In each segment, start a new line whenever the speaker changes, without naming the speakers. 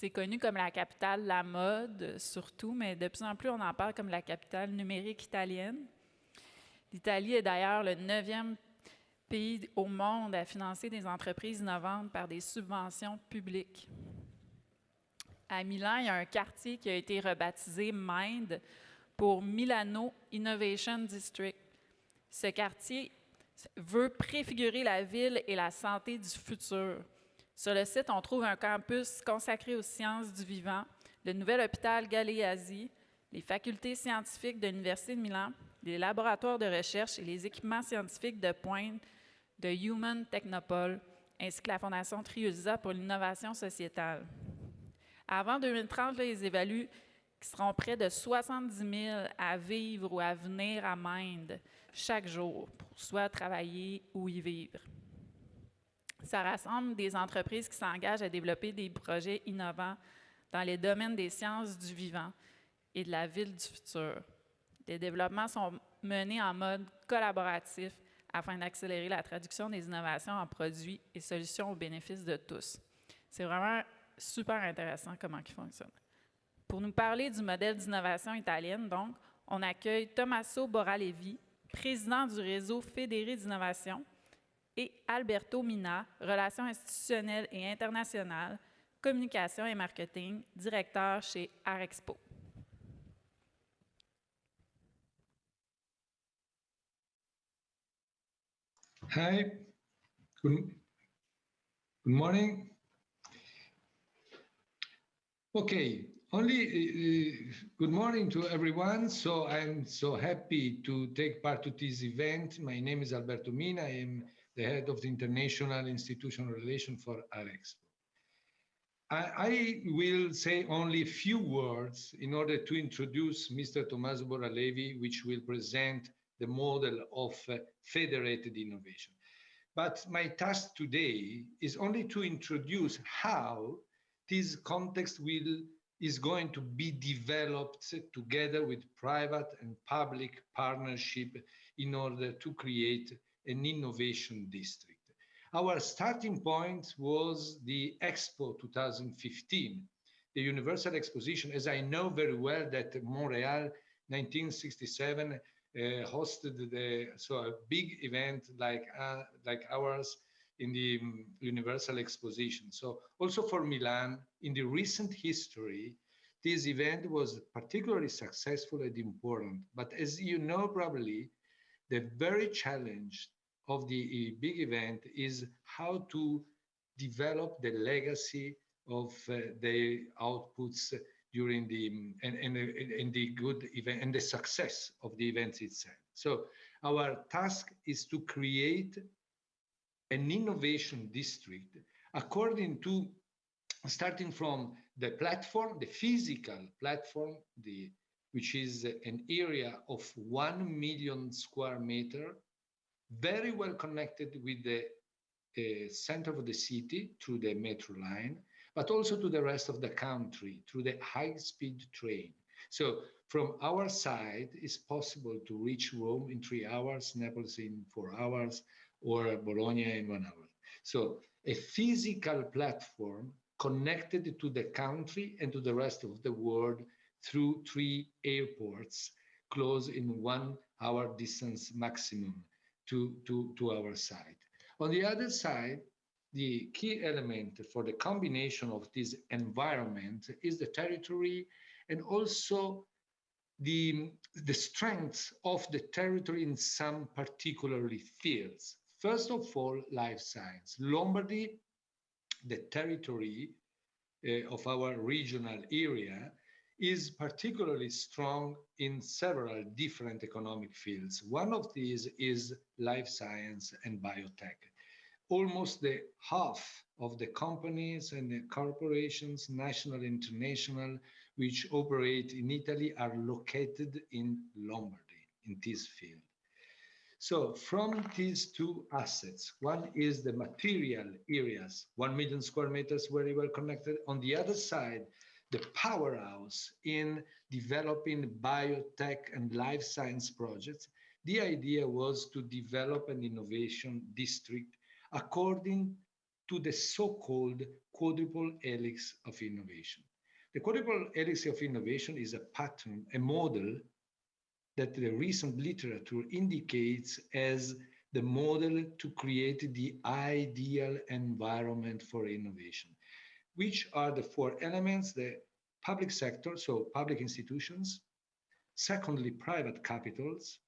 C'est connu comme la capitale de la mode, surtout, mais de plus en plus, on en parle comme la capitale numérique italienne. L'Italie est d'ailleurs le 9e pays au monde à financer des entreprises innovantes par des subventions publiques. À Milan, il y a un quartier qui a été rebaptisé Mind pour Milano Innovation District. Ce quartier veut préfigurer la ville et la santé du futur. Sur le site, on trouve un campus consacré aux sciences du vivant, le nouvel hôpital Galeazzi, les facultés scientifiques de l'Université de Milan, les laboratoires de recherche et les équipements scientifiques de pointe de Human Technopole, ainsi que la Fondation Triusa pour l'innovation sociétale. Avant 2030, là, ils évaluent qu'ils seront près de 70 000 à vivre ou à venir à Mind chaque jour, pour soit travailler ou y vivre. Ça rassemble des entreprises qui s'engagent à développer des projets innovants dans les domaines des sciences du vivant et de la ville du futur. Les développements sont menés en mode collaboratif afin d'accélérer la traduction des innovations en produits et solutions au bénéfice de tous. C'est vraiment super intéressant comment ils fonctionnent. Pour nous parler du modèle d'innovation italienne, donc, on accueille Tommaso Boralevi, président du réseau Fédérée d'Innovation, et Alberto Mina, relations institutionnelles et internationales, communication et marketing, directeur chez Arexpo.
Hi, good morning. Okay, good morning to everyone. So I'm so happy to take part to this event. My name is Alberto Mina. I am the head of the International Institutional Relations for Arexpo. I will say only a few words in order to introduce Mr. Tommaso Boralevi, which will present the model of Federated Innovation. But my task today is only to introduce how this context is going to be developed together with private and public partnership in order to create an innovation district. Our starting point was the Expo 2015, the Universal Exposition, as I know very well that Montreal 1967 hosted a big event like ours in the Universal Exposition. So also for Milan, in the recent history, this event was particularly successful and important. But as you know, probably, the very challenge of the big event is how to develop the legacy of the outputs during the good event and the success of the event itself. So our task is to create an innovation district according to, starting from the platform, the physical platform, which is an area of 1 million square meter, very well connected with the center of the city through the metro line, but also to the rest of the country through the high-speed train. So from our side, it's possible to reach Rome in 3 hours, Naples in 4 hours, or Bologna in 1 hour. So a physical platform connected to the country and to the rest of the world through 3 airports, close in 1 hour distance maximum to our side. On the other side, the key element for the combination of this environment is the territory and also the strength of the territory in some particularly fields. First of all, life science. Lombardy, the territory of our regional area, is particularly strong in several different economic fields. One of these is life science and biotech. Almost the half of the companies and the corporations, national, international, which operate in Italy are located in Lombardy, in this field. So from these 2 assets, one is the material areas, 1 million square meters, very well connected. On the other side, the powerhouse in developing biotech and life science projects. The idea was to develop an innovation district according to the so-called quadruple helix of innovation. The quadruple helix of innovation is a pattern, a model that the recent literature indicates as the model to create the ideal environment for innovation, which are the four elements: the public sector, so public institutions; secondly, private capitals;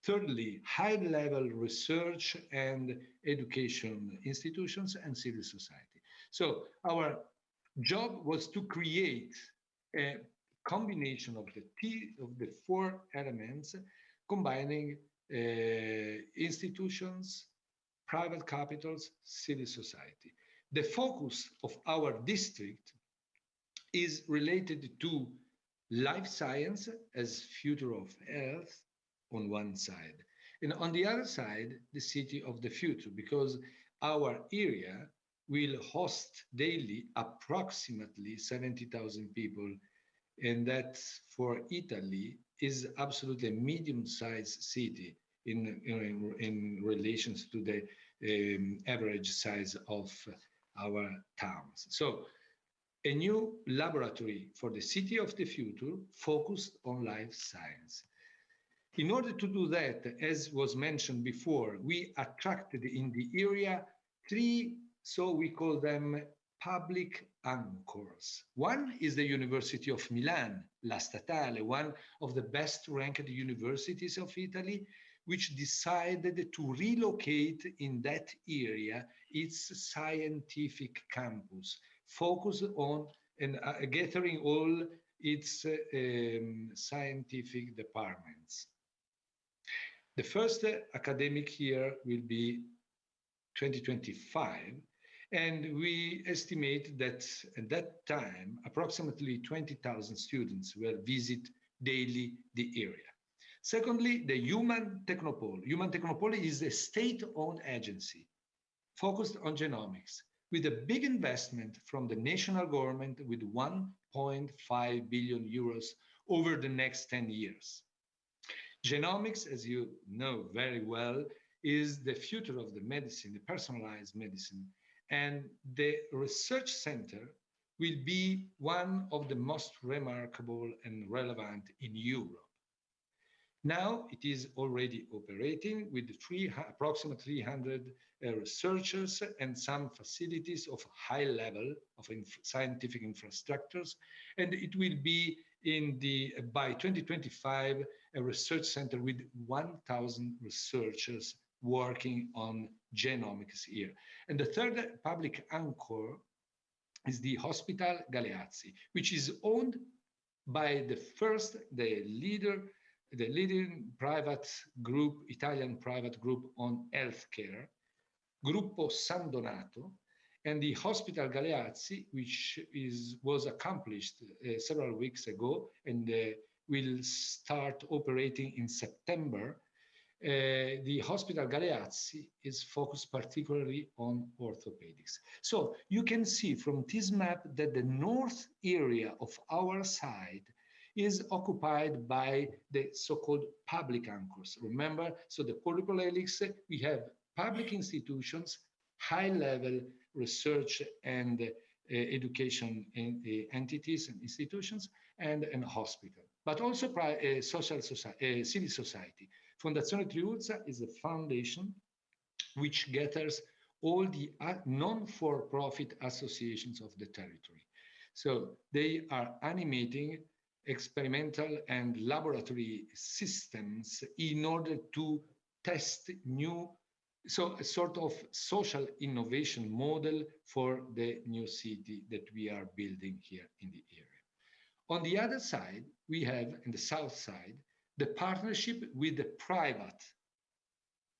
thirdly, high-level research and education institutions; and civil society. So our job was to create a combination of the four elements, combining institutions, private capitals, civil society. The focus of our district is related to life science as future of health on one side, and on the other side, the city of the future, because our area will host daily approximately 70,000 people, and that for Italy is absolutely a medium-sized city in relations to the average size of our towns. So a new laboratory for the city of the future focused on life science. In order to do that, as was mentioned before, we attracted in the area three, so we call them public anchors. One is the University of Milan, La Statale, one of the best ranked universities of Italy, which decided to relocate in that area its scientific campus, focus on and gathering all its scientific departments. The first academic year will be 2025, and we estimate that at that time, approximately 20,000 students will visit daily the area. Secondly, the Human Technopole. Human Technopole is a state-owned agency focused on genomics, with a big investment from the national government with 1.5 billion euros over the next 10 years. Genomics, as you know very well, is the future of the medicine, the personalized medicine. And the research center will be one of the most remarkable and relevant in Europe. Now it is already operating with approximately 300 researchers and some facilities of high level of scientific infrastructures. And it will be by 2025, a research center with 1,000 researchers working on genomics here. And the third public anchor is the Hospital Galeazzi, which is owned by the leading private group, Italian private group on healthcare, Gruppo San Donato, and the Hospital Galeazzi, which was accomplished several weeks ago and will start operating in September. The Hospital Galeazzi is focused particularly on orthopedics. So you can see from this map that the north area of our site is occupied by the so-called public anchors. Remember, so the quadruple helix, we have public institutions, high-level research and education entities and institutions, and a hospital, but also civil society. Fondazione Triulza is a foundation which gathers all the non-for-profit associations of the territory. So they are animating experimental and laboratory systems in order to test so a sort of social innovation model for the new city that we are building here in the area. On the other side, we have, in the south side, the partnership with the private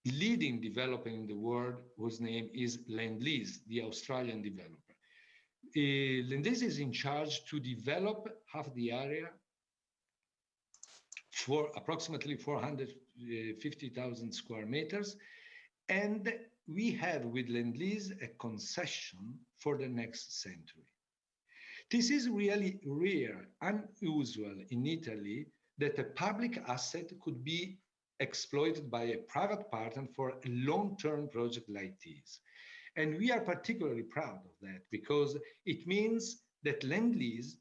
leading developer in the world, whose name is Lendlease, the Australian developer. Lendlease is in charge to develop half the area for approximately 450,000 square meters. And we have with Lendlease a concession for the next century. This is really rare, unusual in Italy, that a public asset could be exploited by a private partner for a long-term project like this. And we are particularly proud of that because it means that Lend-Lease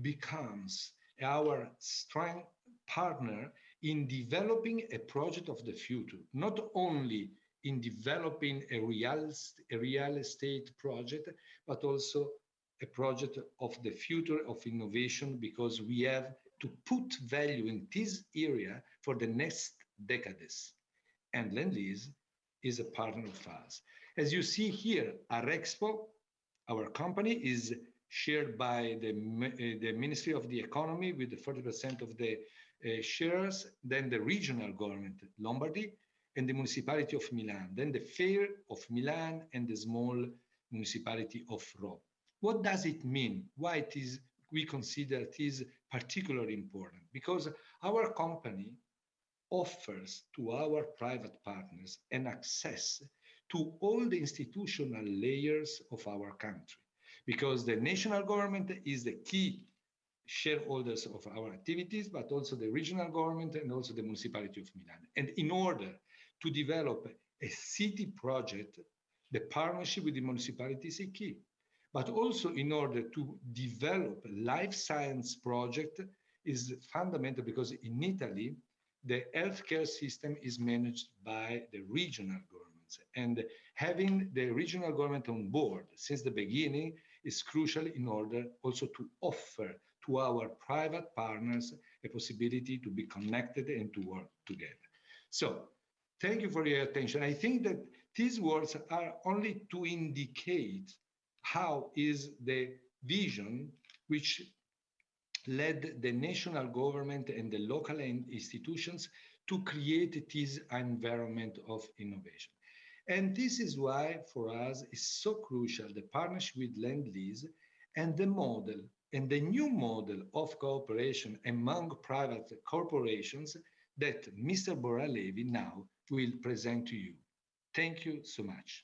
becomes our strong partner in developing a project of the future, not only in developing a real estate project, but also a project of the future of innovation, because we have to put value in this area for the next decades. And Lend-Lease is a partner of us. As you see here, Arexpo, our company, is shared by the Ministry of the Economy with the 40% of the shares, then the regional government, Lombardy, and the municipality of Milan, then the Fair of Milan and the small municipality of Rome. What does it mean? Why we consider it is particularly important? Because our company offers to our private partners an access to all the institutional layers of our country, because the national government is the key shareholders of our activities, but also the regional government and also the municipality of Milan. And in order to develop a city project, the partnership with the municipality is a key. But also in order to develop a life science project is fundamental, because in Italy, the healthcare system is managed by the regional governments. And having the regional government on board since the beginning is crucial in order also to offer to our private partners a possibility to be connected and to work together. So thank you for your attention. I think that these words are only to indicate how is the vision which led the national government and the local institutions to create this environment of innovation. And this is why, for us, it's so crucial, the partnership with Lend-Lease and the model and the new model of cooperation among private corporations that Mr. Boralevi now will present to you. Thank you so much.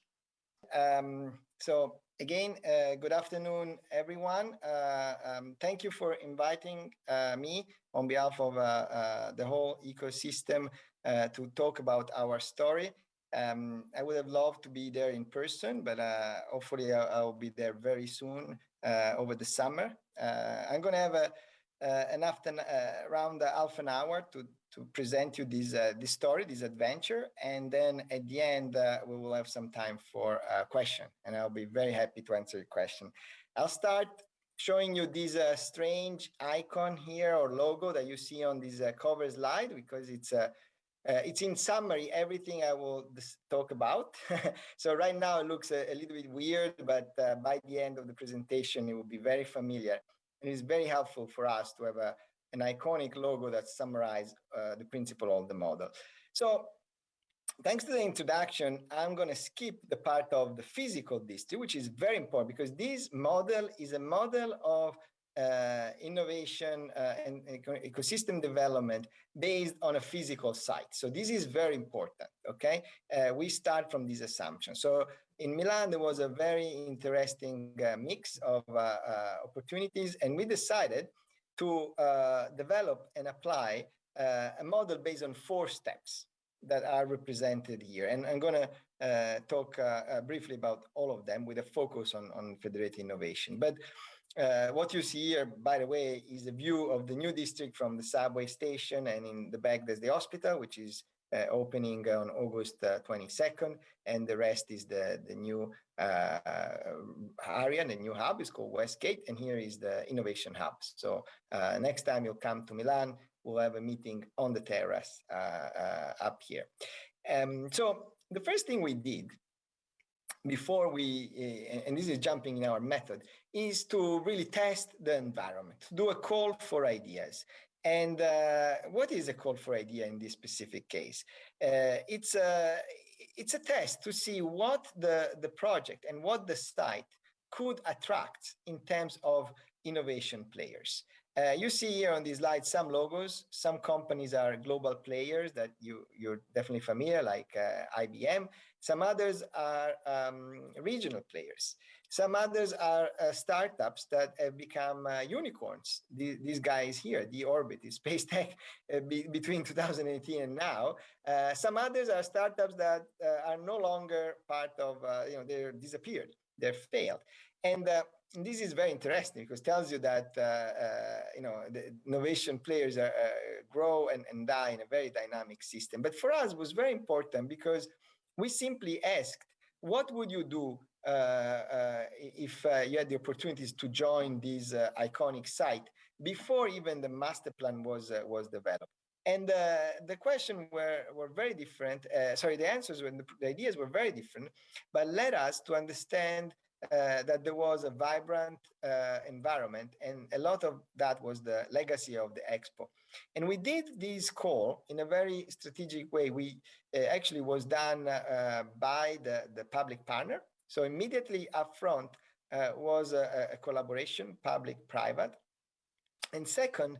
So again, good afternoon, everyone. Thank you for inviting me on behalf of the whole ecosystem to talk about our story. I would have loved to be there in person, but hopefully I'll be there very soon over the summer. I'm going to have around half an hour to present you this story, this adventure, and then at the end we will have some time for a question, and I'll be very happy to answer your question. I'll start showing you this strange icon here, or logo, that you see on this cover slide, because it's in summary everything I will talk about. So right now it looks a little bit weird, but by the end of the presentation it will be very familiar. And it's very helpful for us to have an iconic logo that summarizes the principle of the model. So thanks to the introduction, I'm going to skip the part of the physical district, which is very important, because this model is a model of innovation and ecosystem development based on a physical site. So this is very important, okay? We start from this assumption. So in Milan, there was a very interesting mix of opportunities, and we decided to develop and apply a model based on 4 steps that are represented here. And I'm going to talk briefly about all of them with a focus on federated innovation. But what you see here, by the way, is a view of the new district from the subway station, and in the back there's the hospital, which is opening on August 22nd, and the rest is the new area, the new hub is called Westgate, and here is the innovation hub. So next time you'll come to Milan, we'll have a meeting on the terrace up here. So the first thing we did before and this is jumping in our method, is to really test the environment, do a call for ideas. And what is a call for idea in this specific case? It's a test to see what the project and what the site could attract in terms of innovation players. You see here on this slide some logos. Some companies are global players that you're definitely familiar, like IBM. Some others are regional players. Some others are startups that have become unicorns. These guys here, the Orbit, the space tech, between 2018 and now. Some others are startups that are no longer part of, they're disappeared, they're failed. And this is very interesting because it tells you that the innovation players grow and die in a very dynamic system. But for us, it was very important because we simply asked, what would you do if you had the opportunities to join this iconic site before even the master plan was developed? And the questions were very different. The answers and the ideas were very different, but led us to understand that there was a vibrant environment, and a lot of that was the legacy of the Expo. And we did this call in a very strategic way. We actually was done by the public partner. So immediately up front was a collaboration, public-private. And second,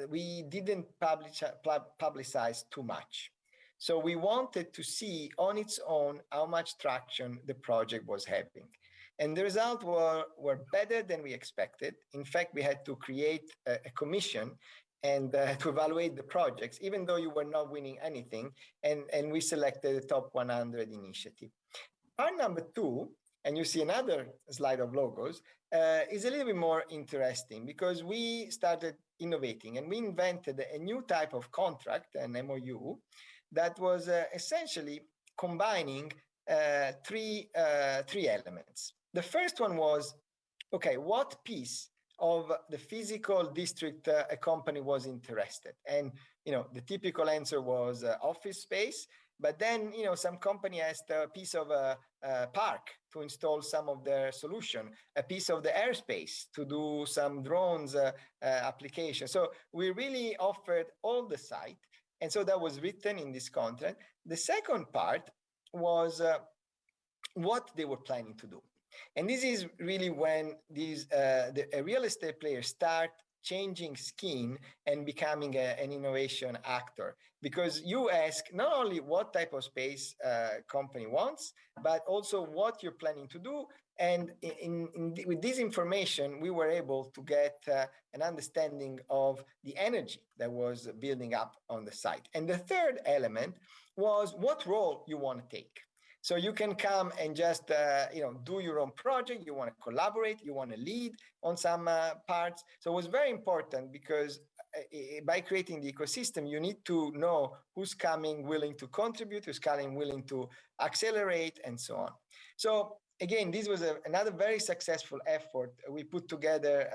we didn't publicize too much. So we wanted to see on its own how much traction the project was having. And the results were better than we expected. In fact, we had to create a commission and to evaluate the projects, even though you were not winning anything. And we selected the top 100 initiative. Part number 2, and you see another slide of logos, is a little bit more interesting because we started innovating and we invented a new type of contract, an MOU, that was essentially combining three elements. The first one was, okay, what piece of the physical district a company was interested? And, the typical answer was office space. But then, some company asked a piece of a park to install some of their solution, a piece of the airspace to do some drones application. So we really offered all the site. And so that was written in this contract. The second part was what they were planning to do. And this is really when these the real estate players start changing skin and becoming an innovation actor, because you ask not only what type of space company wants, but also what you're planning to do. And with this information, we were able to get an understanding of the energy that was building up on the site. And the third element was what role you want to take. So you can come and just do your own project. You want to collaborate. You want to lead on some parts. So it was very important because by creating the ecosystem, you need to know who's coming willing to contribute, who's coming willing to accelerate, and so on. So again, this was another very successful effort. We put together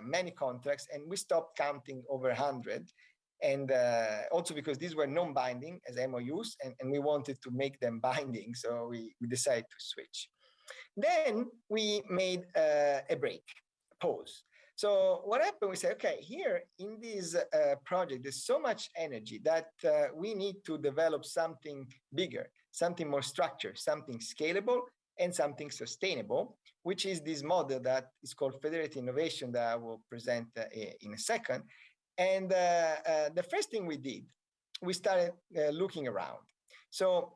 many contracts, and we stopped counting over 100. And also because these were non-binding as MOUs, and we wanted to make them binding, so we decided to switch. Then we made a break, a pause. So what happened, we said, okay, here in this project, there's so much energy that we need to develop something bigger, something more structured, something scalable, and something sustainable, which is this model that is called Federated Innovation that I will present in a second. And the first thing we did, we started looking around. So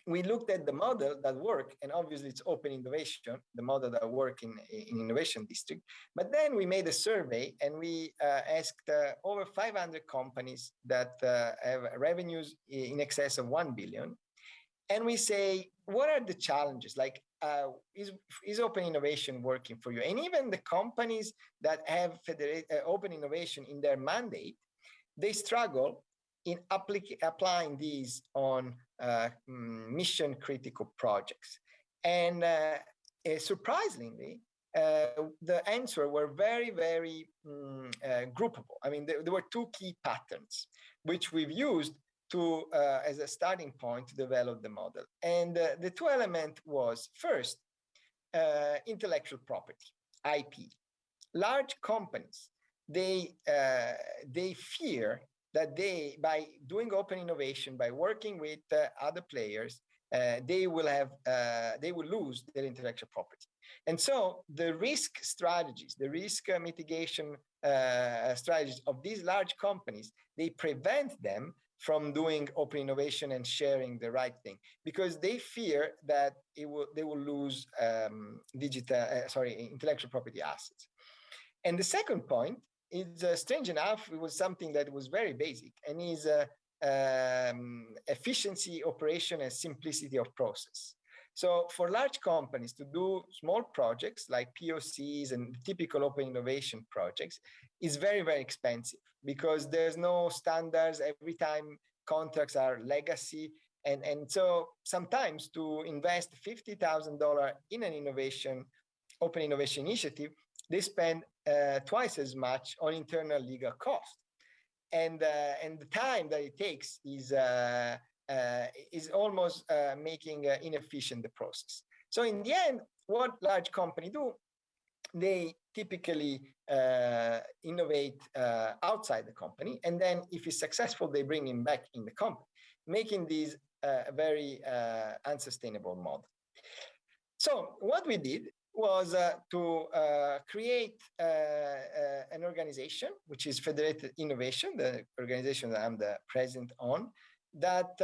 we looked at the model that worked, and obviously it's open innovation, the model that worked in innovation district. But then we made a survey and we asked over 500 companies that have revenues in excess of 1 billion. And we say, what are the challenges? Like, is open innovation working for you? And even the companies that have open innovation in their mandate, they struggle in applying these on mission critical projects. And surprisingly, the answer were very, very groupable. I mean, there were 2 key patterns, which we've used to as a starting point to develop the model. And the 2 elements was first, intellectual property, IP. Large companies, they fear that by doing open innovation, by working with other players, they will lose their intellectual property. And so the risk strategies, the risk mitigation strategies of these large companies, they prevent them from doing open innovation and sharing the right thing, because they fear that they will lose intellectual property assets. And the second point is, strange enough, it was something that was very basic, and is efficiency, operation, and simplicity of process. So for large companies to do small projects like POCs and typical open innovation projects is very, very expensive, because there's no standards. Every time contracts are legacy. And so sometimes to invest $50,000 in an open innovation initiative, they spend twice as much on internal legal costs. And the time that it takes is almost making inefficient the process. So in the end, what large companies do, they typically innovate outside the company, and then if it's successful, they bring him back in the company, making these a very unsustainable model. So what we did was to create an organization, which is Federated Innovation, the organization that I'm the president on, that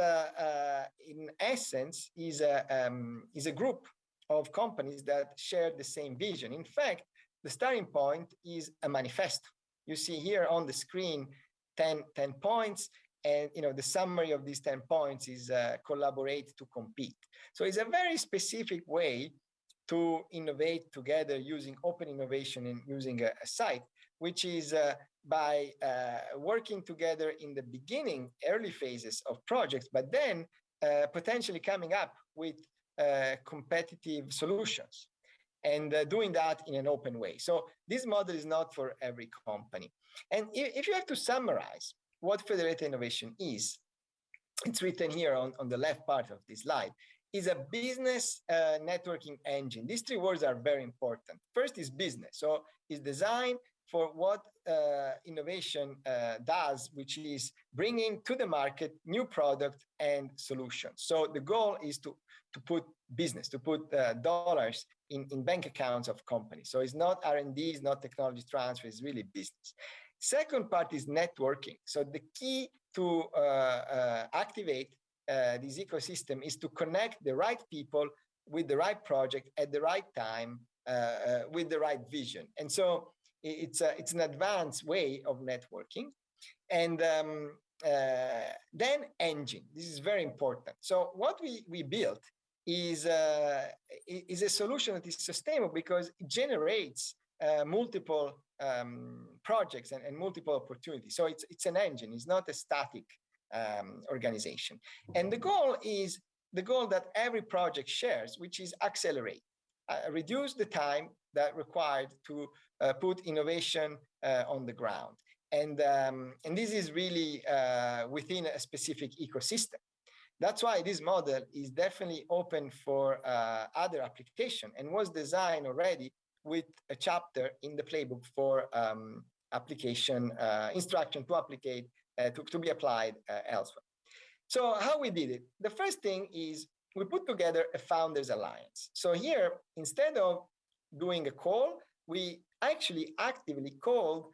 in essence is a group of companies that share the same vision. In fact, the starting point is a manifesto. You see here on the screen 10 points, and the summary of these 10 points is collaborate to compete. So it's a very specific way to innovate together using open innovation and using a site, which is by working together in the beginning, early phases of projects, but then potentially coming up with competitive solutions and doing that in an open way. So this model is not for every company. And if you have to summarize what Federated Innovation is, it's written here on the left part of this slide, is a business networking engine. These three words are very important. First is business. So it's designed for what innovation does, which is bringing to the market new product and solutions. So the goal is to put business, to put dollars in bank accounts of companies. So it's not R&D, it's not technology transfer, it's really business. Second part is networking. So the key to activate this ecosystem is to connect the right people with the right project at the right time with the right vision. And so it's an advanced way of networking. And then engine. This is very important. So what we built is a solution that is sustainable because it generates multiple projects and multiple opportunities. So it's an engine. It's not a static organization. And the goal is the goal that every project shares, which is accelerate, reduce the time that required to put innovation on the ground. And this is really within a specific ecosystem. That's why this model is definitely open for other application and was designed already with a chapter in the playbook for application instruction to applicate to be applied elsewhere. So how we did it? The first thing is we put together a founders alliance. So here, instead of doing a call, we actually actively called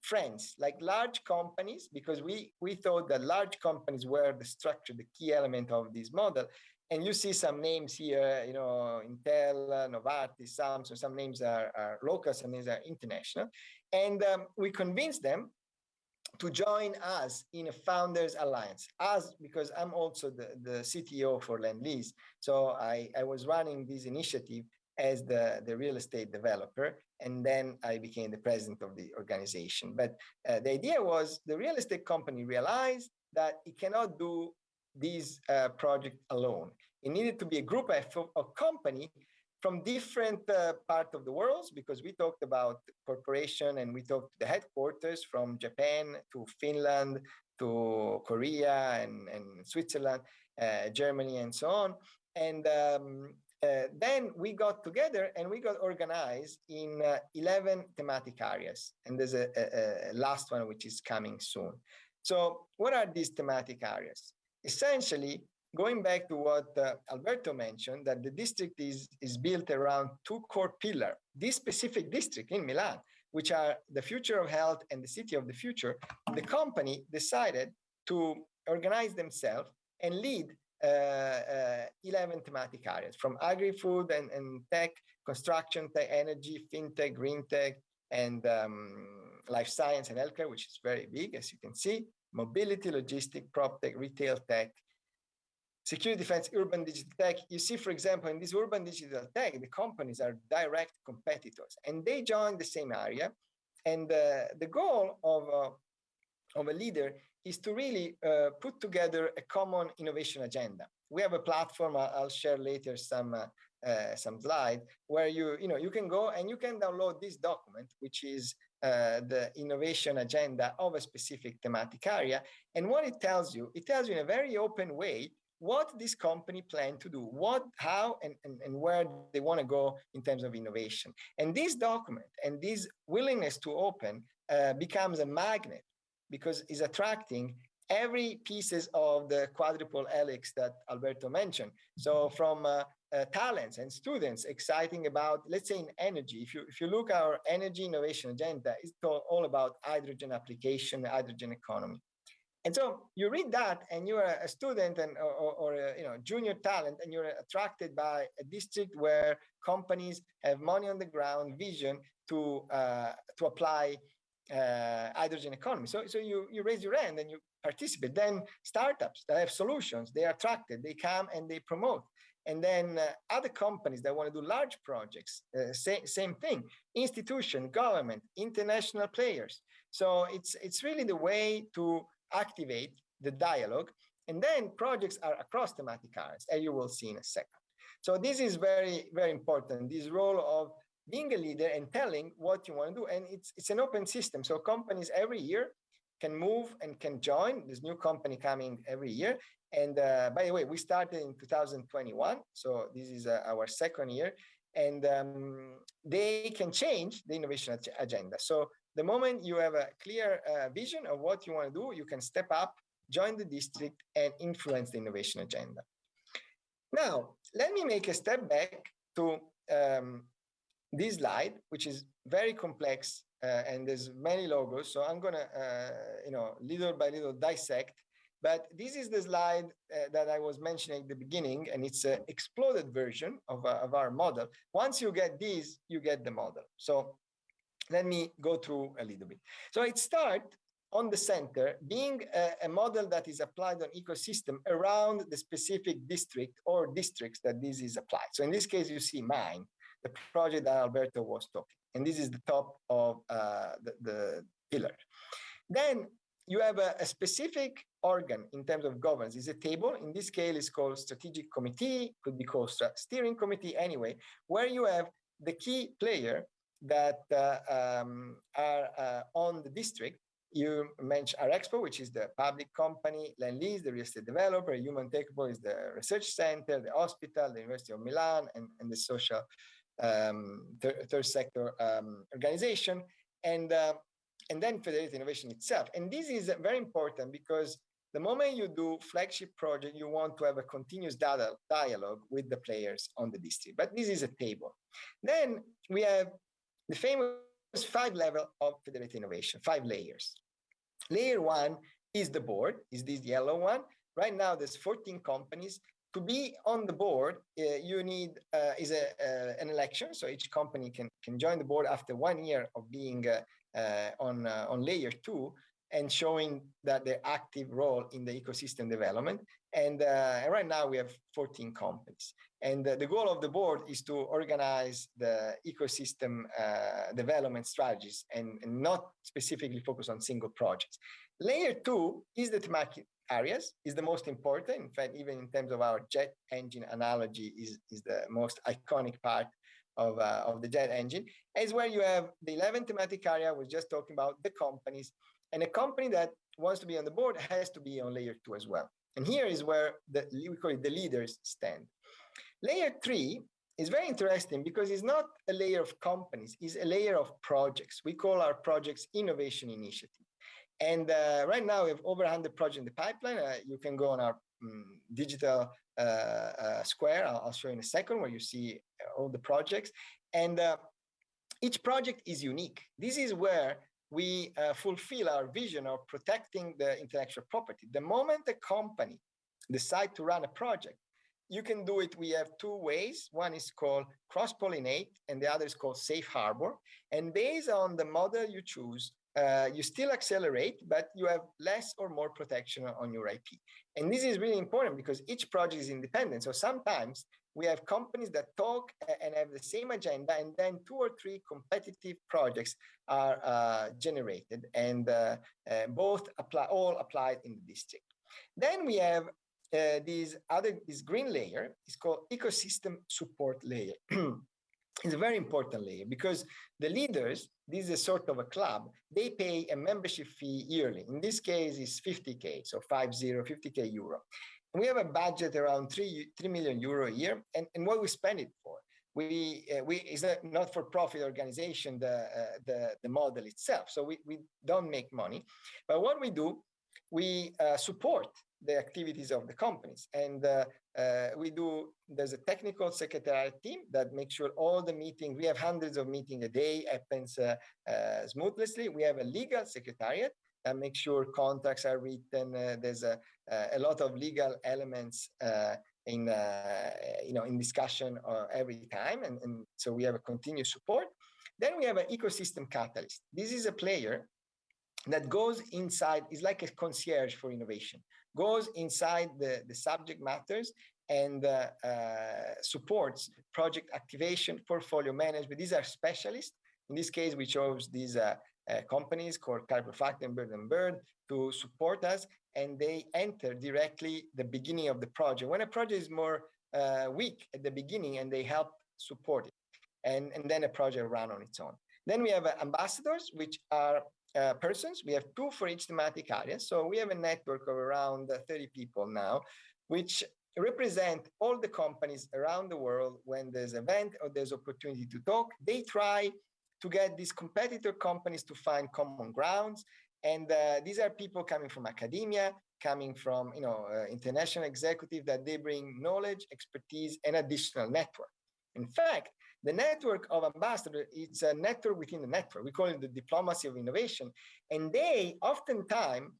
friends, like large companies, because we thought that large companies were the structure, the key element of this model. And you see some names here, Intel, Novartis, Samsung, some names are local, some names are international. And we convinced them to join us in a founders alliance, because I'm also the CTO for Lend-Lease. So I was running this initiative as the real estate developer, and then I became the president of the organization. But the idea was the real estate company realized that it cannot do this project alone. It needed to be a group of company from different parts of the world, because we talked about corporation and we talked the headquarters from Japan to Finland to Korea and Switzerland, Germany, and so on. And then we got together and we got organized in 11 thematic areas. And there's a last one which is coming soon. So what are these thematic areas? Essentially, going back to what Alberto mentioned, that the district is built around two core pillars. This specific district in Milan, which are the future of health and the city of the future, the company decided to organize themselves and lead 11 thematic areas, from agri-food and tech, construction tech, energy, fintech, green tech, and life science and healthcare, which is very big, as you can see, mobility, logistics, prop tech, retail tech, security, defense, urban digital tech. You see, for example, in this urban digital tech, the companies are direct competitors, and they join the same area. And the goal of a leader is to really put together a common innovation agenda. We have a platform. I'll share later some slide where you can go and you can download this document, which is the innovation agenda of a specific thematic area. And what it tells you in a very open way what this company plan to do, how, and where they want to go in terms of innovation. And this document and this willingness to open becomes a magnet, because it's attracting every pieces of the quadruple helix that Alberto mentioned. So from talents and students exciting about, let's say in energy, if you look at our energy innovation agenda, it's all about hydrogen application, hydrogen economy. And so you read that and you're a student or a junior talent, and you're attracted by a district where companies have money on the ground, vision to apply hydrogen economy. So you raise your hand and you participate. Then startups that have solutions, they are attracted, they come and they promote. And then other companies that want to do large projects, same thing. Institution, government, international players. So it's really the way to activate the dialogue. And then projects are across thematic areas, as you will see in a second. So this is very, very important, this role of being a leader and telling what you want to do. And it's an open system. So companies every year can move and can join. There's new company coming every year. And by the way, we started in 2021. So this is our second year. And they can change the innovation agenda. So the moment you have a clear vision of what you want to do, you can step up, join the district, and influence the innovation agenda. Now, let me make a step back to this slide, which is very complex, and there's many logos. So I'm going to, little by little dissect. But this is the slide that I was mentioning at the beginning, and it's an exploded version of our model. Once you get this, you get the model. So let me go through a little bit. So it starts on the center being a model that is applied on ecosystem around the specific district or districts that this is applied. So in this case, you see mine, the project that Alberto was talking. And this is the top of the pillar. Then you have a specific organ in terms of governance. It's a table. In this case, it's called strategic committee, could be called steering committee anyway, where you have the key player that are on the district. You mentioned our Expo, which is the public company, Land Lease, the real estate developer, Human Technical is the research center, the hospital, the University of Milan, and the social third sector organization, and then Federated Innovation itself. And this is very important because the moment you do flagship project, you want to have a continuous dialogue with the players on the district. But this is a table. Then we have the famous 5 levels of Federated Innovation, 5 layers. Layer 1 is the board, is this yellow one. Right now, there's 14 companies. To be on the board, you need an election. So each company can join the board after 1 year of being on layer 2 and showing that their active role in the ecosystem development. And right now we have 14 companies. And the goal of the board is to organize the ecosystem development strategies and not specifically focus on single projects. Layer 2 is the thematic areas, is the most important. In fact, even in terms of our jet engine analogy, is the most iconic part of the jet engine, is where you have the 11 thematic area. We're just talking about the companies. And a company that wants to be on the board has to be on layer 2 as well. And here is where we call it the leaders stand. Layer 3 is very interesting because it's not a layer of companies, it's a layer of projects. We call our projects innovation initiative. And right now we have over 100 projects in the pipeline. You can go on our digital square. I'll show you in a second, where you see all the projects. And each project is unique. This is where we fulfill our vision of protecting the intellectual property. The moment a company decides to run a project, you can do it. We have two ways. One is called cross-pollinate, and the other is called safe harbor. And based on the model you choose, you still accelerate, but you have less or more protection on your IP. And this is really important because each project is independent. So sometimes we have companies that talk and have the same agenda, and then 2 or 3 competitive projects are generated, and all applied in the district. Then we have this green layer. Is called ecosystem support layer. It's a very important layer because the leaders, this is a sort of a club, they pay a membership fee yearly. In this case, it's 50K, so 50K euro. And we have a budget around 3 million euro a year. And what we spend it for? We is a not-for-profit organization, the model itself. So we don't make money. But what we do, we support the activities of the companies. And there's a technical secretariat team that makes sure all the meetings, we have hundreds of meetings a day, happens smoothly. We have a legal secretariat that makes sure contracts are written. There's a lot of legal elements in discussion every time. And so we have a continuous support. Then we have an ecosystem catalyst. This is a player that goes inside, is like a concierge for innovation, goes inside the subject matters and supports project activation, portfolio management. These are specialists. In this case, we chose these companies called Chiropractic and Bird & Bird to support us, and they enter directly the beginning of the project. When a project is more weak at the beginning, and they help support it, and then a project run on its own. Then we have ambassadors, which are persons. We have 2 for each thematic area. So we have a network of around 30 people now, which represent all the companies around the world. When there's an event or there's opportunity to talk, they try to get these competitor companies to find common grounds. And these are people coming from academia, coming from international executive, that they bring knowledge, expertise, and additional network. In fact, the network of ambassadors, it's a network within the network. We call it the diplomacy of innovation. And they oftentimes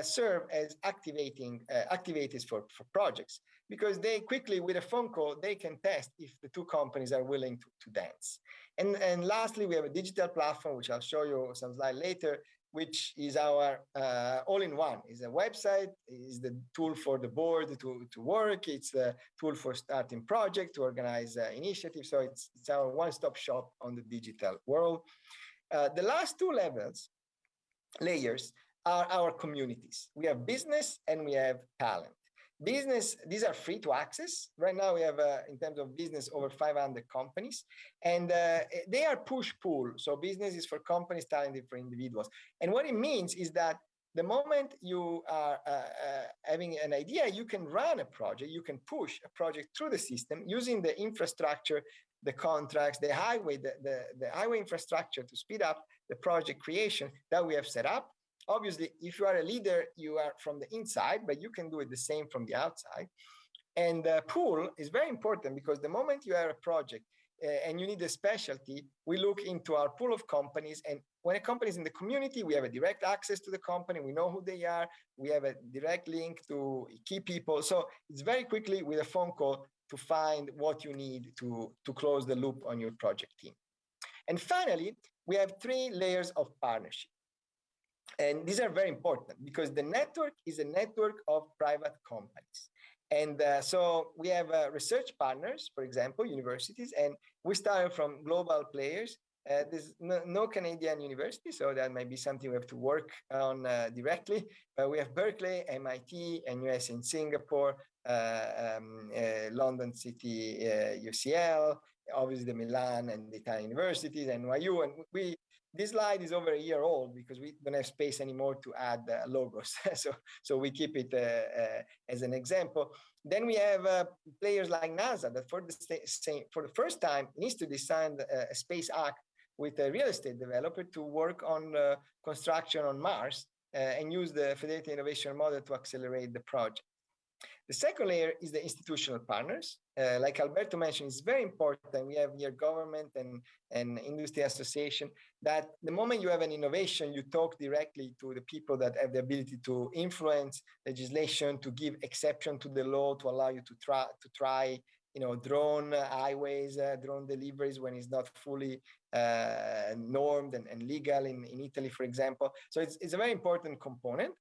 serve as activators for projects, because they quickly, with a phone call, they can test if the 2 companies are willing to dance. And lastly, we have a digital platform, which I'll show you some slide later, which is our all-in-one. Is a website, is the tool for the board to work. It's the tool for starting project, to organize initiatives. So it's our one-stop shop on the digital world. The last 2 layers are our communities. We have business and we have talent. Business, these are free to access. Right now we have, in terms of business, over 500 companies, and they are push-pull. So business is for companies, talent is for individuals. And what it means is that the moment you are having an idea, you can run a project, you can push a project through the system using the infrastructure, the contracts, the highway infrastructure to speed up the project creation that we have set up. Obviously, if you are a leader, you are from the inside, but you can do it the same from the outside. And pool is very important, because the moment you have a project and you need a specialty, we look into our pool of companies. And when a company is in the community, we have a direct access to the company. We know who they are. We have a direct link to key people. So it's very quickly, with a phone call, to find what you need to close the loop on your project team. And finally, we have 3 layers of partnership. And these are very important, because the network is a network of private companies. And so we have research partners, for example, universities, and we started from global players. There's no Canadian university, so that might be something we have to work on directly. But we have Berkeley, MIT, NUS in Singapore, London City, UCL, obviously the Milan and the Italian universities, NYU. And this slide is over a year old, because we don't have space anymore to add logos. so we keep it as an example. Then we have players like NASA, that for the first time needs to design a space act with a real estate developer to work on construction on Mars. and use the Federated Innovation model to accelerate the project. The second layer is the institutional partners. Like Alberto mentioned, it's very important. We have here government and industry association, that the moment you have an innovation, you talk directly to the people that have the ability to influence legislation, to give exception to the law, to allow you to try drone highways, drone deliveries when it's not fully normed and legal in Italy, for example. So it's a very important component.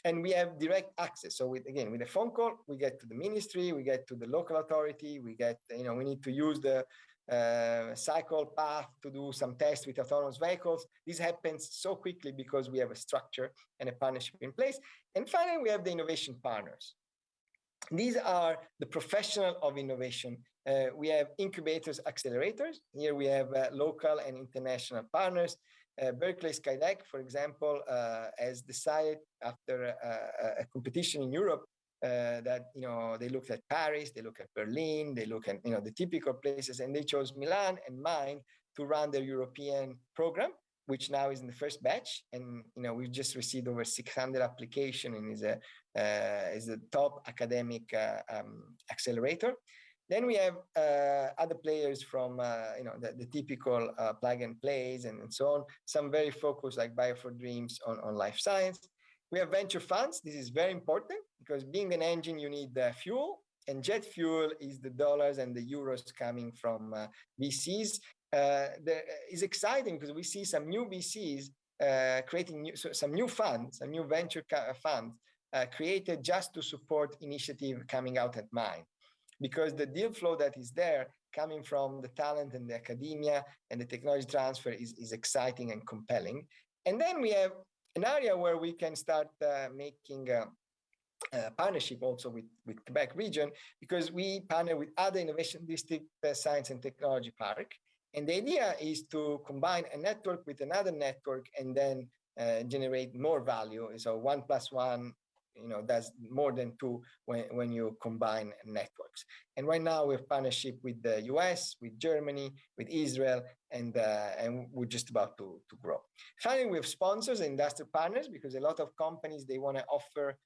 And we have direct access. So with a phone call, we get to the ministry, we get to the local authority, we need to use the cycle path to do some tests with autonomous vehicles. This happens so quickly because we have a structure and a partnership in place. And finally, we have the innovation partners. These are the professional of innovation. We have incubators, accelerators. Here we have local and international partners. Berkeley Skydeck, for example, has decided after a competition in Europe that they looked at Paris, they look at Berlin, they look at the typical places, and they chose Milan and mine to run their European program, which now is in the first batch, and we've just received over 600 applications and is a top academic accelerator. Then we have other players from the typical plug and plays and so on. Some very focused, like Bio for Dreams, on life science. We have venture funds. This is very important because being an engine, you need fuel, and jet fuel is the dollars and the euros coming from VCs. It's exciting because we see some new VCs creating some new funds, some new venture funds created just to support initiative coming out at mine. Because the deal flow that is there coming from the talent and the academia and the technology transfer is exciting and compelling. And then we have an area where we can start making a partnership also with Quebec region, because we partner with other innovation district, science and technology park. And the idea is to combine a network with another network and then generate more value. So 1 + 1 does more than 2 when you combine networks. And right now we have partnership with the US, with Germany, with Israel, and we're just about to grow. Finally, we have sponsors and industrial partners, because a lot of companies, they want to offer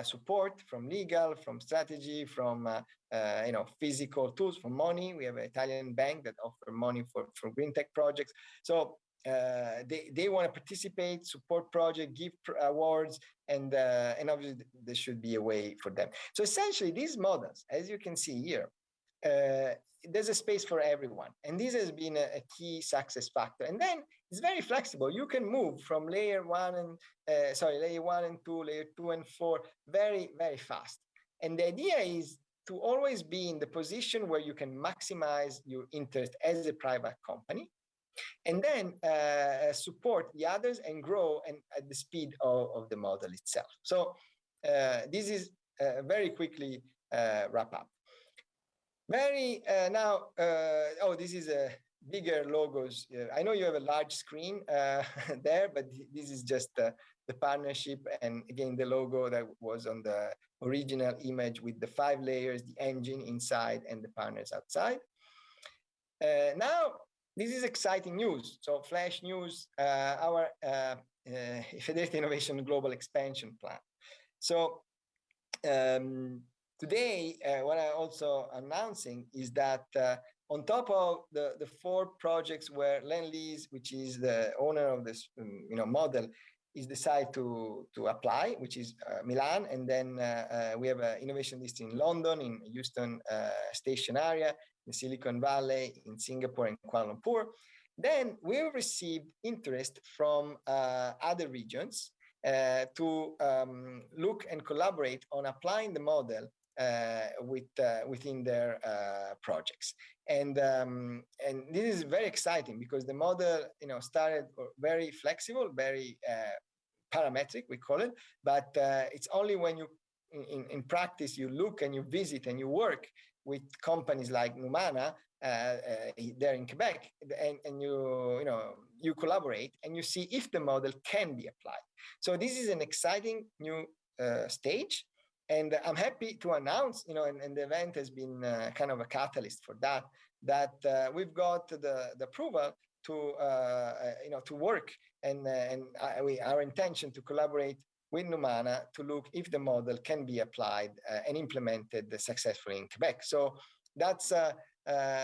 support from legal, from strategy, from physical tools, from money. We have an Italian bank that offer money for green tech projects. So they want to participate, support project, give awards, and obviously there should be a way for them. So essentially, these models, as you can see here, there's a space for everyone, and this has been a key success factor. And then it's very flexible. You can move from layer 1 and 2, layer 2 and 4 very, very fast. And the idea is to always be in the position where you can maximize your interest as a private company, and then support the others and grow and at the speed of the model itself. So this is very quickly wrap up. This is a bigger logos. I know you have a large screen there, but this is just the partnership, and again the logo that was on the original image with the 5 layers, the engine inside and the partners outside. Now, this is exciting news. So flash news, our Federated Innovation Global Expansion Plan. So today, what I'm also announcing is that on top of the 4 projects where Lend-Lease, which is the owner of this model, is decided to apply, which is Milan, and then we have an innovation district in London, in Euston Station area, in Silicon Valley, in Singapore, and Kuala Lumpur. Then we received interest from other regions to look and collaborate on applying the model within their projects. And this is very exciting because the model started very flexible, very parametric, we call it, but it's only when you in practice you look and you visit and you work with companies like Numana there in Quebec, and you collaborate and you see if the model can be applied. So this is an exciting new stage, and I'm happy to announce, and the event has been kind of a catalyst for that we've got the approval to work, and our intention to collaborate with Numana to look if the model can be applied and implemented successfully in Quebec. So that's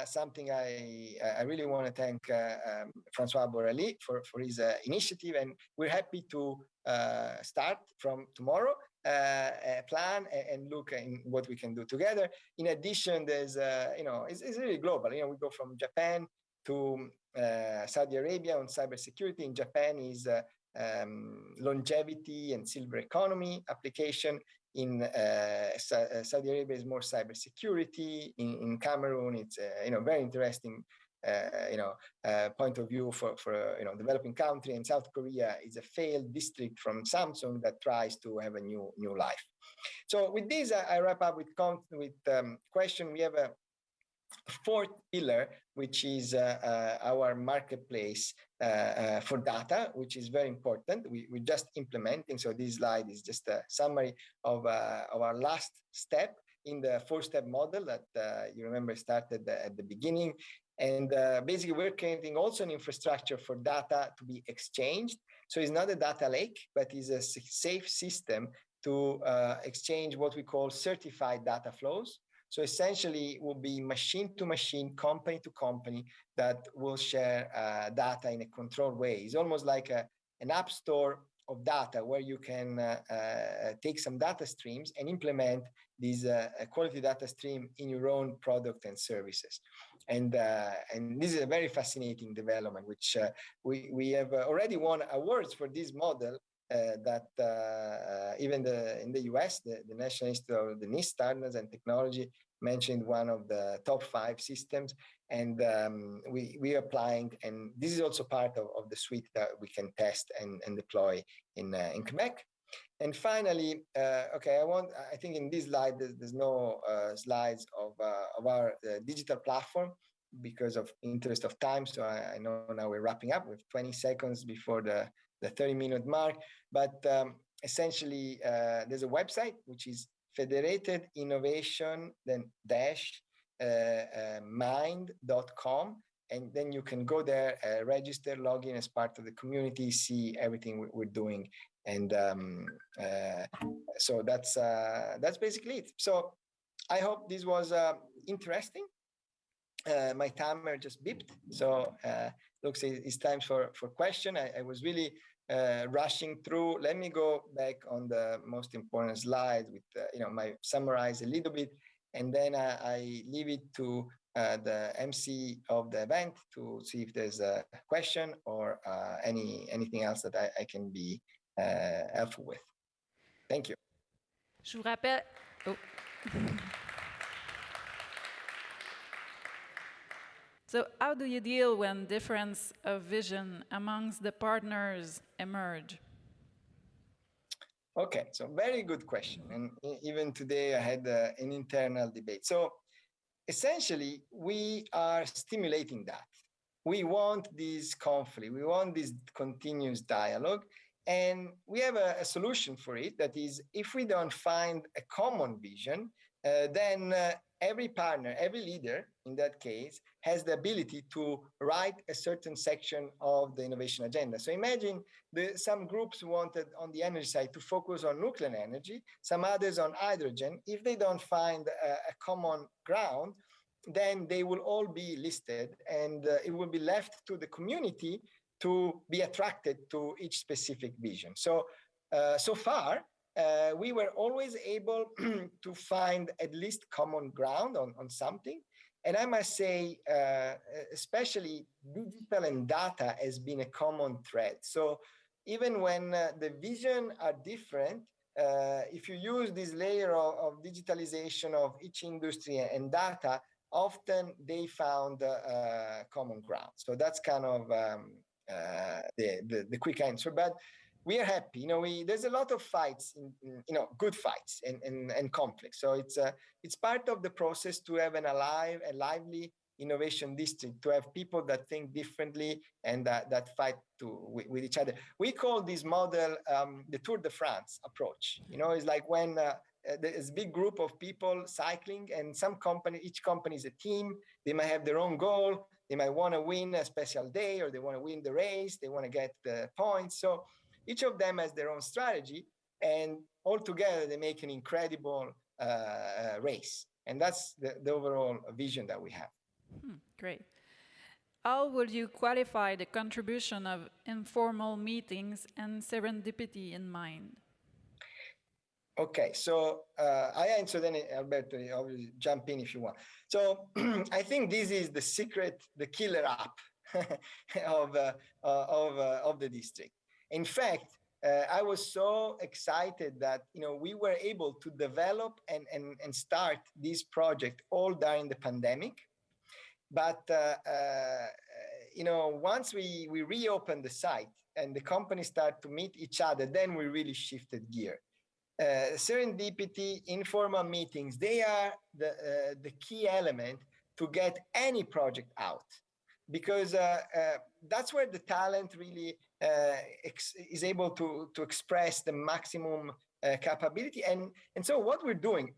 something I really want to thank François Boralevi for his initiative, and we're happy to start from tomorrow, plan and look in what we can do together. In addition, there's it's really global. We go from Japan to Saudi Arabia on cybersecurity. In Japan is longevity and silver economy application. In Saudi Arabia is more cybersecurity. In Cameroon, it's very interesting point of view for developing country. And South Korea is a failed district from Samsung that tries to have a new life. So with this, I wrap up with question. We have a fourth pillar, which is our marketplace for data, which is very important. We're just implementing. So this slide is just a summary of our last step in the four-step model that you remember started at the beginning. And basically, we're creating also an infrastructure for data to be exchanged. So it's not a data lake, but it's a safe system to exchange what we call certified data flows. So essentially, it will be machine to machine, company to company that will share data in a controlled way. It's almost like an app store of data where you can take some data streams and implement these quality data stream in your own product and services. And this is a very fascinating development, which we have already won awards for this model. That even in the US, the National Institute of the NIST Standards and Technology mentioned one of the top 5 systems, and we are applying, and this is also part of the suite that we can test and deploy in Quebec. And finally, I think in this slide there's no slides of our digital platform because of interest of time. So I know now we're wrapping up with 20 seconds before the 30-minute mark, but essentially there's a website which is Federated Innovation mind.com, and then you can go there, register, log in as part of the community, see everything we're doing, and so that's basically it. So I hope this was interesting. My timer just beeped, so looks it's time for question. I was really rushing through. Let me go back on the most important slide with my summarize a little bit, and then I leave it to the MC of the event to see if there's a question or anything else that I can be helpful with. Thank you.
Je vous rappelle. Oh. So how do you deal when difference of vision amongst the partners emerge?
Okay, so very good question. And even today I had an internal debate. So essentially, we are stimulating that. We want this conflict. We want this continuous dialogue. And we have a solution for it. That is, if we don't find a common vision, then every partner, every leader in that case, has the ability to write a certain section of the innovation agenda. So imagine some groups wanted on the energy side to focus on nuclear energy, some others on hydrogen. If they don't find a common ground, then they will all be listed, and it will be left to the community to be attracted to each specific vision. So, so far, we were always able to find at least common ground on something. And I must say, especially digital and data has been a common thread. So even when the vision are different, if you use this layer of digitalization of each industry and data, often they found common ground. So that's kind of the quick answer. But we are happy. There's a lot of fights, good fights and conflicts. So it's part of the process to have a lively innovation district, to have people that think differently and that fight with each other. We call this model the Tour de France approach. It's like when there's a big group of people cycling, and each company is a team. They might have their own goal. They might want to win a special day, or they want to win the race. They want to get the points. So each of them has their own strategy, and all together they make an incredible race. And that's the overall vision that we have.
Great. How would you qualify the contribution of informal meetings and serendipity in mind?
Okay, so I answer, then Alberto, I'll jump in if you want. So I think this is the secret, the killer app of the district. In fact, I was so excited that we were able to develop and start this project all during the pandemic. But once we reopened the site and the companies start to meet each other, then we really shifted gear. Serendipity, informal meetings, they are the key element to get any project out, because that's where the talent really is able to express the maximum capability. And so what we're doing,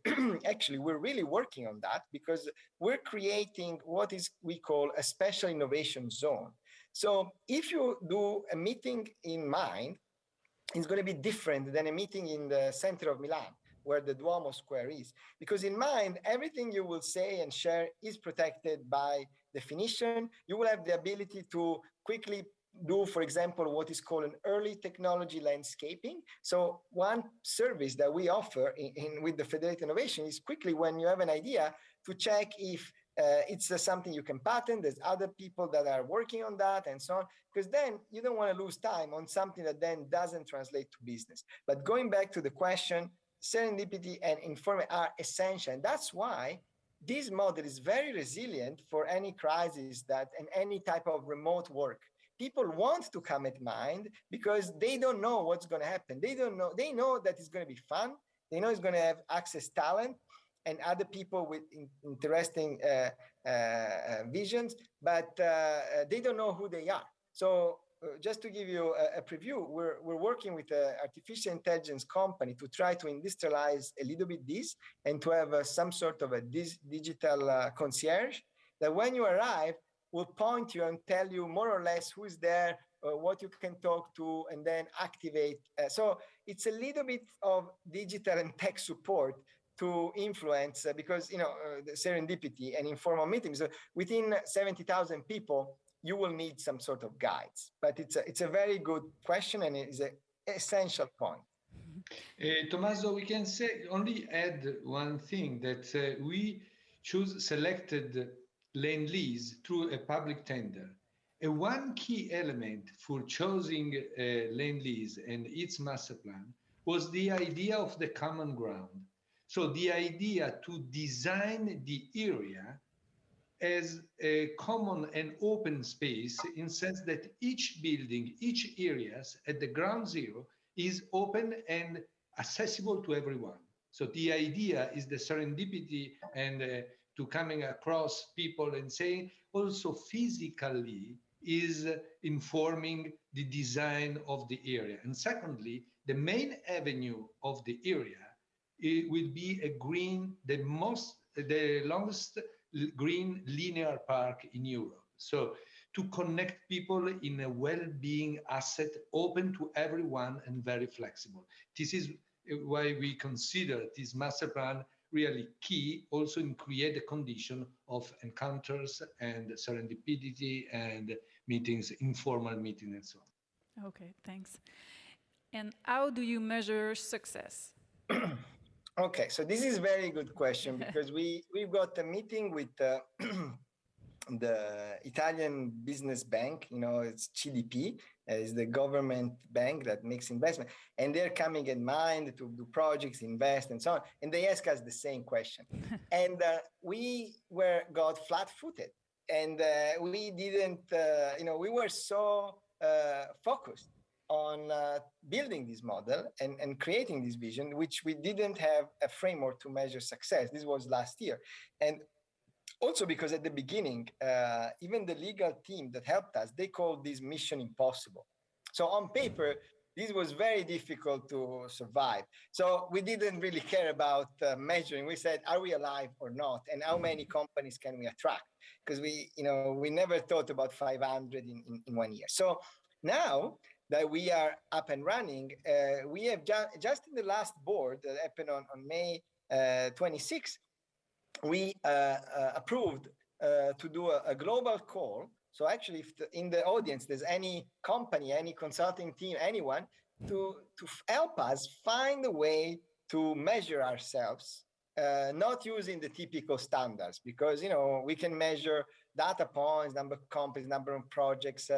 actually, we're really working on that, because we're creating what we call a special innovation zone. So if you do a meeting in mind, it's going to be different than a meeting in the center of Milan, where the Duomo Square is. Because in mind, everything you will say and share is protected by definition. You will have the ability to quickly do, for example, what is called an early technology landscaping. So one service that we offer with the Federated Innovation is quickly, when you have an idea, to check if it's something you can patent. There's other people that are working on that and so on, because then you don't want to lose time on something that then doesn't translate to business. But going back to the question, serendipity and informal are essential. And that's why this model is very resilient for any crisis and any type of remote work. People want to come at mind because they don't know what's going to happen. They know that it's going to be fun. They know it's going to have access talent and other people with interesting visions, but they don't know who they are. So just to give you a preview, we're working with an artificial intelligence company to try to industrialize a little bit this, and to have some sort of a digital concierge that when you arrive will point you and tell you more or less who's there, what you can talk to, and then activate. So it's a little bit of digital and tech support to influence, because the serendipity and informal meetings, within 70,000 people, you will need some sort of guides. But it's a very good question, and it is an essential point.
Tommaso, we can only add one thing, that we selected land lease through a public tender. And one key element for choosing land lease and its master plan was the idea of the common ground. So the idea to design the area as a common and open space, in the sense that each building, each areas at the ground zero is open and accessible to everyone. So the idea is the serendipity and to coming across people and saying also physically is informing the design of the area. And secondly, the main avenue of the area, it will be the longest green linear park in Europe. So to connect people in a well-being asset, open to everyone and very flexible. This is why we consider this master plan really key, also in create the condition of encounters and serendipity and meetings, informal meetings and so on.
Okay, thanks. And how do you measure success?
Okay, so this is a very good question, because we've got a meeting with the Italian business bank, it's CDP, is the government bank that makes investment, and they're coming in mind to do projects, invest, and so on. And they ask us the same question. And we got flat-footed, and we didn't, we were so focused on building this model and creating this vision, which we didn't have a framework to measure success. This was last year. And also because at the beginning, even the legal team that helped us, they called this mission impossible. So on paper, this was very difficult to survive. So we didn't really care about measuring. We said, are we alive or not? And how many companies can we attract? Because we never thought about 500 in 1 year. So now that we are up and running. We have just in the last board that happened on May 26, we approved to do a global call. So actually, if in the audience there's any company, any consulting team, anyone, to help us find a way to measure ourselves, not using the typical standards, because we can measure data points, number of companies, number of projects,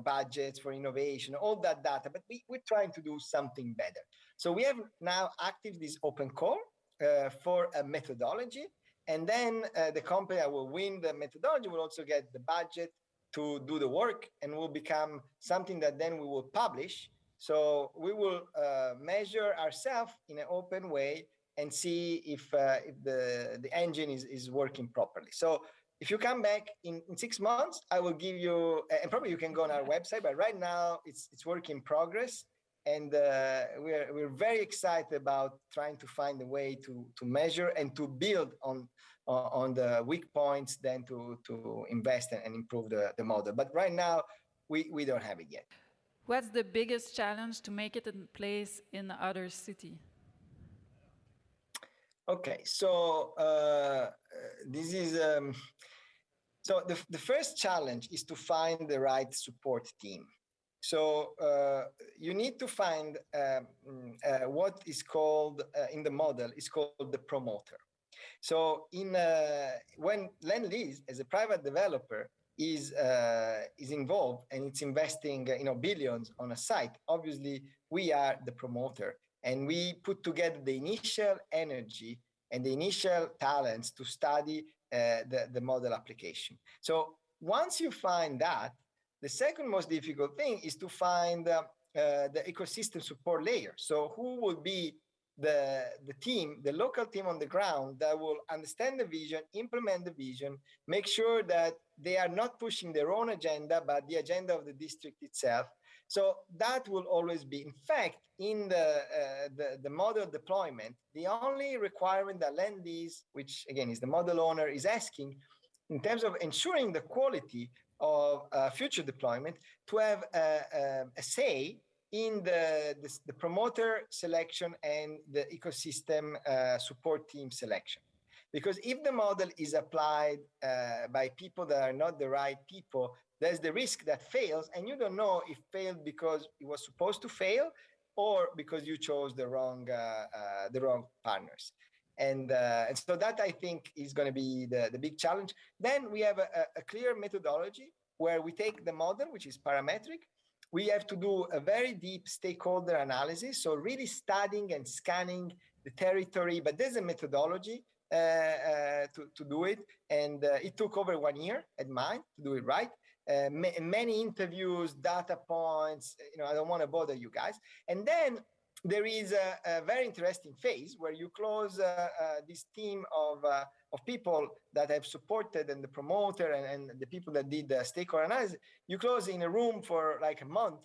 budgets for innovation, all that data. But we're trying to do something better. So we have now active this open call for a methodology. And then the company that will win the methodology will also get the budget to do the work, and will become something that then we will publish. So we will measure ourselves in an open way and see if the engine is working properly. So if you come back in 6 months, I will give you, and probably you can go on our website, but right now it's work in progress. And we're very excited about trying to find a way to measure and to build on the weak points, then to invest and improve the model. But right now, we don't have it yet.
What's the biggest challenge to make it in place in other city?
Okay, so this is so the first challenge is to find the right support team. So you need to find what is called in the model is called the promoter. So when Lend-Lease as a private developer is involved and it's investing billions on a site, obviously we are the promoter, and we put together the initial energy and the initial talents to study the model application. So once you find that, the second most difficult thing is to find the ecosystem support layer. So who will be the team, the local team on the ground that will understand the vision, implement the vision, make sure that they are not pushing their own agenda, but the agenda of the district itself. So that will always be. In fact, in the model deployment, the only requirement that Lend-Lease, which again is the model owner, is asking in terms of ensuring the quality of future deployment, to have a say in the promoter selection and the ecosystem support team selection. Because if the model is applied by people that are not the right people, there's the risk that fails, and you don't know if failed because it was supposed to fail or because you chose the wrong partners. And so that, I think, is going to be the big challenge. Then we have a clear methodology where we take the model, which is parametric. We have to do a very deep stakeholder analysis, so really studying and scanning the territory. But there's a methodology to do it, and it took over 1 year at mine to do it right. Many interviews, data points. I don't want to bother you guys. And then there is a very interesting phase where you close this team of people that have supported, and the promoter and the people that did the stakeholder analysis. You close in a room for like a month,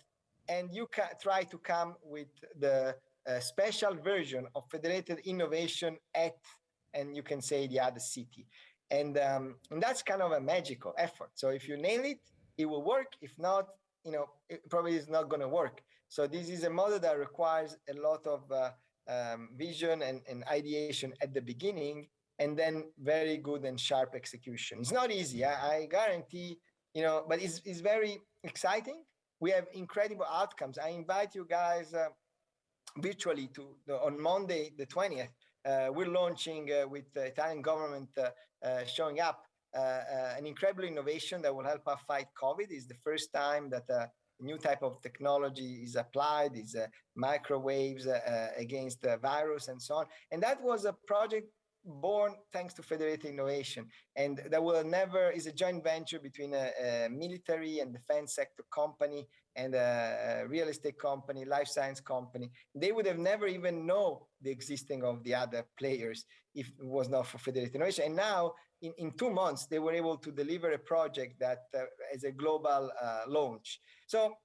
and you try to come with the special version of Federated Innovation at, and you can say the other city. And that's kind of a magical effort. So if you nail it, it will work. If not, it probably is not going to work. So this is a model that requires a lot of vision and ideation at the beginning, and then very good and sharp execution. It's not easy, I guarantee, but it's very exciting. We have incredible outcomes. I invite you guys virtually on Monday, the 20th, we're launching with the Italian government showing up an incredible innovation that will help us fight COVID. It's the first time that a new type of technology is applied, is microwaves against the virus and so on. And that was a project born thanks to Federated Innovation. And that is a joint venture between a military and defense sector company and a real estate company, life science company. They would have never even known the existing of the other players if it was not for Federated Innovation. And now, in 2 months, they were able to deliver a project that is a global launch. So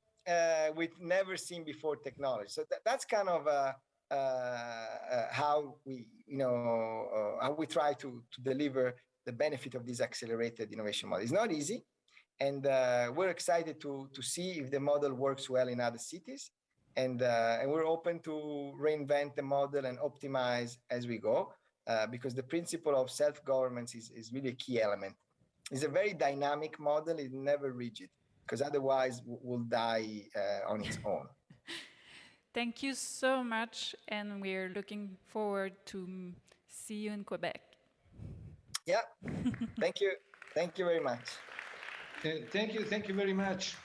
with never seen before technology. So that's kind of how we try to deliver the benefit of this accelerated innovation model. It's not easy. And we're excited to see if the model works well in other cities. And we're open to reinvent the model and optimize as we go, because the principle of self-governance is really a key element. It's a very dynamic model, it's never rigid, because otherwise we'll die on its own.
Thank you so much, and we're looking forward to see you in Quebec.
Yeah, thank you very much.
Thank you very much.